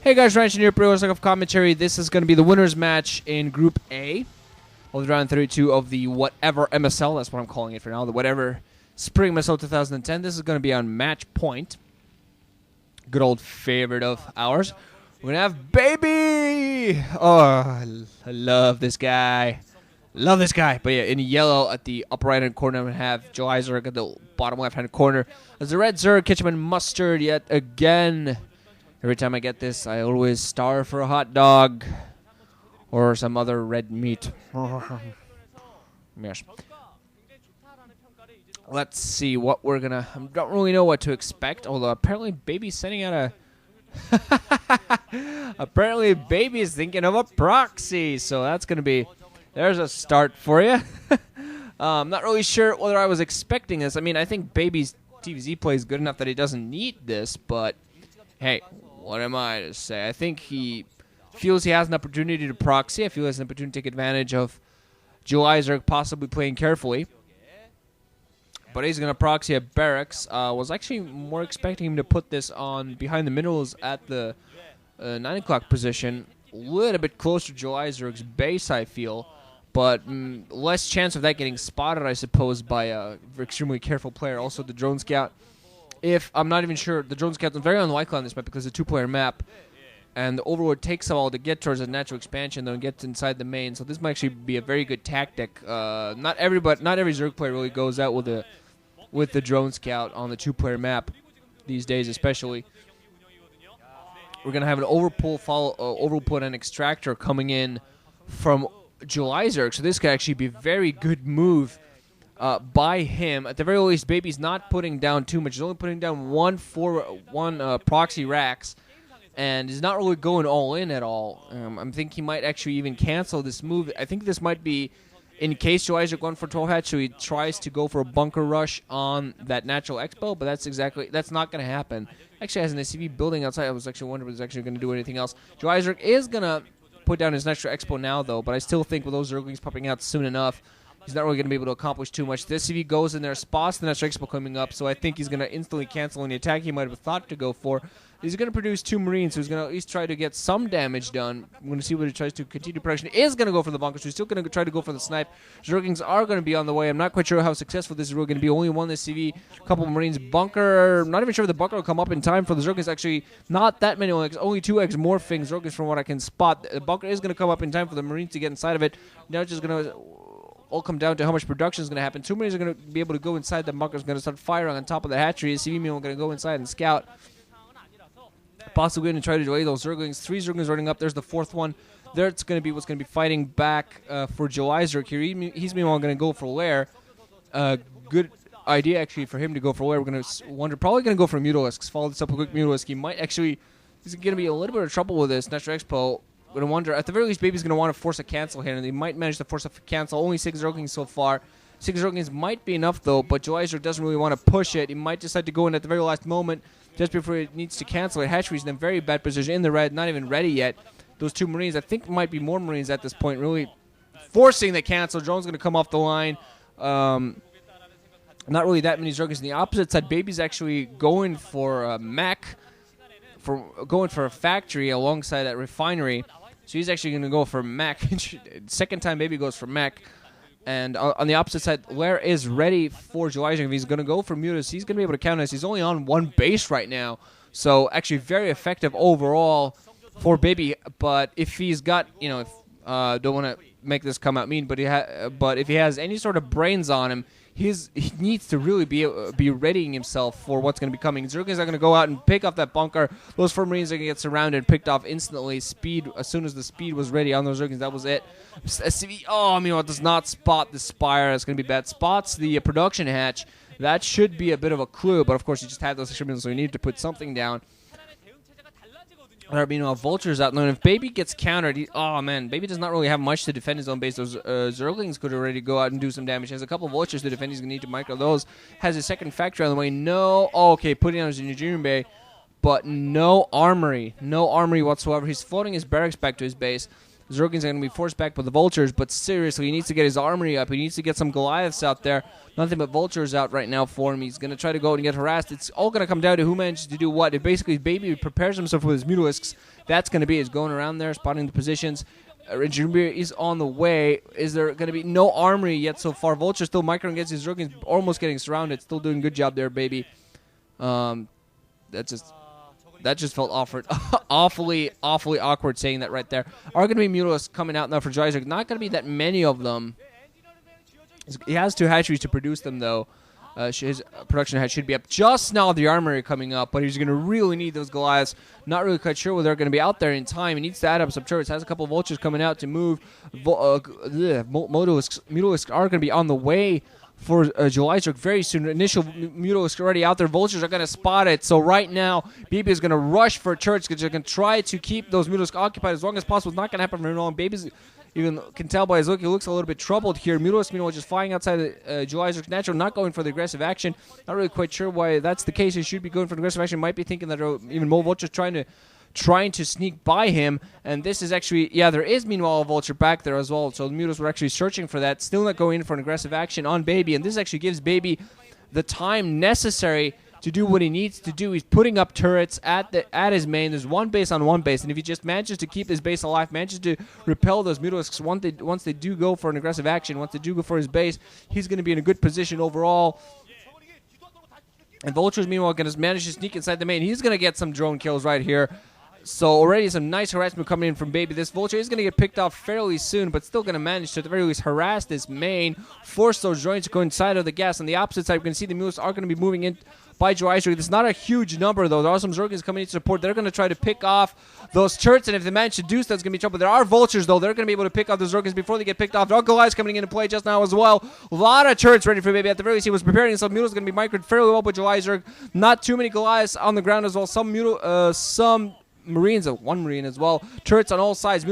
Hey guys, Ryan here, Pro of Commentary. This is going to be the winner's match in Group A of the round 32 of the whatever MSL. That's what I'm calling it for now. The whatever Spring MSL 2010. This is going to be on match point. Good old favorite of ours. We're going to have Baby! Oh, I love this guy. Love this guy. But yeah, in yellow at the upper right-hand corner, I'm going to have Joe Zerg at the bottom left-hand corner. As the red Zerg, Ketchup and Mustard yet again. Every time I get this, I always starve for a hot dog or some other red meat. Yes. Let's see what we're gonna. I don't really know what to expect. Although apparently, Baby's sending out a. Apparently, Baby is thinking of a proxy, so that's gonna be. There's a start for you. I'm not really sure whether I was expecting this. I mean, I think Baby's TVZ play is good enough that he doesn't need this, but hey. What am I to say? I think he feels he has an opportunity to proxy. I feel he has an opportunity to take advantage of Joe Zerg possibly playing carefully. But he's going to proxy at barracks. Was actually more expecting him to put this on behind the minerals at the 9 o'clock position. A little bit closer to Joe Zerg's base, I feel. But less chance of that getting spotted, I suppose, by an extremely careful player. Also, the drone scout. If I'm not even sure, the drone scout is very unlikely on this map because it's a 2-player map, and the Overlord takes a while to get towards a natural expansion, though, and gets inside the main. So this might actually be a very good tactic. Not every Zerg player really goes out with the drone scout on the 2-player map these days, especially. We're gonna have an overpull and extractor coming in from July Zerg, so this could actually be a very good move. By him. At the very least, Baby's not putting down too much. He's only putting down one proxy racks, and he's not really going all in at all. I think he might actually even cancel this move. I think this might be in case Joe Isaac went for 12 hatch, so he tries to go for a bunker rush on that natural expo, but that's not going to happen. Actually, has an SCV building outside. I was actually wondering if he was actually going to do anything else. Joe Isaac is going to put down his natural expo now, though, but I still think with those Zerglings popping out soon enough, he's not really going to be able to accomplish too much. The SCV goes in there, spots the natural expo coming up, so I think he's going to instantly cancel any attack he might have thought to go for. He's going to produce 2 Marines, so he's going to at least try to get some damage done. I'm going to see what he tries to continue production. Is going to go for the bunker, so he's still going to try to go for the snipe. Zerglings are going to be on the way. I'm not quite sure how successful this is really going to be. Only one SCV, a couple of Marines. Bunker, not even sure if the bunker will come up in time for the Zerglings. Actually, not that many, only 2 eggs morphing Zerglings from what I can spot. The bunker is going to come up in time for the Marines to get inside of it. Now it's just going to all come down to how much production is going to happen. 2 Marines are going to be able to go inside. The bunker is going to start firing on top of the hatchery. SCV are going to go inside and scout. Possibly going to try to delay those Zerglings. 3 Zerglings running up. There's the 4th one. There's going to be what's going to be fighting back for Joe Zerg here. He's meanwhile going to go for Lair. Good idea actually for him to go for Lair. We're going to wonder, probably going to go for Mutalisks. Follow this up with a quick Mutalisk. He might actually, he's going to be a little bit of trouble with this Natural Expo. I'm going to wonder, at the very least, Baby's going to want to force a cancel here, and they might manage to force a cancel. Only 6 Zerglings so far. 6 Zerglings might be enough, though, but Joe Zerg doesn't really want to push it. He might decide to go in at the very last moment, just before he needs to cancel it. Hatchery's in a very bad position in the red, not even ready yet. Those 2 Marines, I think might be more Marines at this point, really forcing the cancel. Drone's going to come off the line. Not really that many Zerglings. On the opposite side, Baby's actually going for a mech, going for a factory alongside that refinery. So he's actually going to go for mech. Second time Baby goes for mech. And on the opposite side, Lair is ready for Joe Zerg. If he's going to go for Mutas, he's going to be able to counter this. He's only on 1 base right now. So actually very effective overall for Baby. But if he's got, don't want to make this come out mean, but if he has any sort of brains on him, he needs to really be readying himself for what's going to be coming. Zerglings are going to go out and pick off that bunker. Those 4 Marines are going to get surrounded and picked off instantly. Speed, as soon as the speed was ready on those Zerglings, that was it. SCV, does not spot the Spire. That's going to be bad. Spots the production hatch. That should be a bit of a clue, but of course you just had those extremities, so you need to put something down. There are vultures out there, and if Baby gets countered, Baby does not really have much to defend his own base. Those Zerglings could already go out and do some damage. He has a couple vultures to defend. He's going to need to micro those. Has his second factory on the way. Putting on his engineering bay, but no armory. No armory whatsoever. He's floating his barracks back to his base. Zergins are going to be forced back by the Vultures, but seriously, he needs to get his armory up. He needs to get some Goliaths out there. Nothing but Vultures out right now for him. He's going to try to go out and get harassed. It's all going to come down to who manages to do what. If basically Baby prepares himself with his Mutalisks, that's going to be his going around there, spotting the positions. Engineer is on the way. Is there going to be no armory yet so far? Vulture still microing against his Zergins, almost getting surrounded. Still doing a good job there, Baby. That just felt awfully awkward saying that right there. Are going to be Mutalisks coming out now for Geyser. Not going to be that many of them. He has 2 hatcheries to produce them, though. His production hatch should be up just now. The armory coming up, but he's going to really need those Goliaths. Not really quite sure whether they're going to be out there in time. He needs to add up some turrets. Has a couple of Vultures coming out to move. Mutalisks are going to be on the way for Geyser very soon. Initial Mutalisks already out there. Vultures are going to spot it. So right now, Baby is going to rush for turrets because they're going to try to keep those Mutalisks occupied as long as possible. It's not going to happen for long. Baby's, you can tell by his look, he looks a little bit troubled here. Mutalisks, meanwhile, just flying outside the Geyser. Natural, not going for the aggressive action. Not really quite sure why that's the case. He should be going for the aggressive action. Might be thinking that even more Vultures trying to sneak by him, and this is actually, there is meanwhile a Vulture back there as well, so the Mutalisks were actually searching for that, still not going in for an aggressive action on Baby, and this actually gives Baby the time necessary to do what he needs to do. He's putting up turrets at his main. There's one base on one base, and if he just manages to keep his base alive, manages to repel those Mutalisks once they do go for an aggressive action, once they do go for his base, he's going to be in a good position overall. And Vultures, meanwhile, going to manage to sneak inside the main. He's going to get some drone kills right here. So already some nice harassment coming in from Baby. This Vulture is going to get picked off fairly soon, but still going to manage to at the very least harass this main, force those drones to go inside of the gas. On the opposite side, we can see the Mutalisks are going to be moving in by Geyser. It's not a huge number, though. There are some Zergins coming in to support. They're going to try to pick off those turrets, and if they manage to do so, that's going to be trouble. There are Vultures, though. They're going to be able to pick off those Zergins before they get picked off. There are Goliaths coming into play just now as well. A lot of turrets ready for Baby. At the very least, he was preparing himself. Mutalisks going to be microed fairly well by Geyser. Not too many Goliaths on the ground as well. Some Marines, one Marine as well. Turrets on all sides.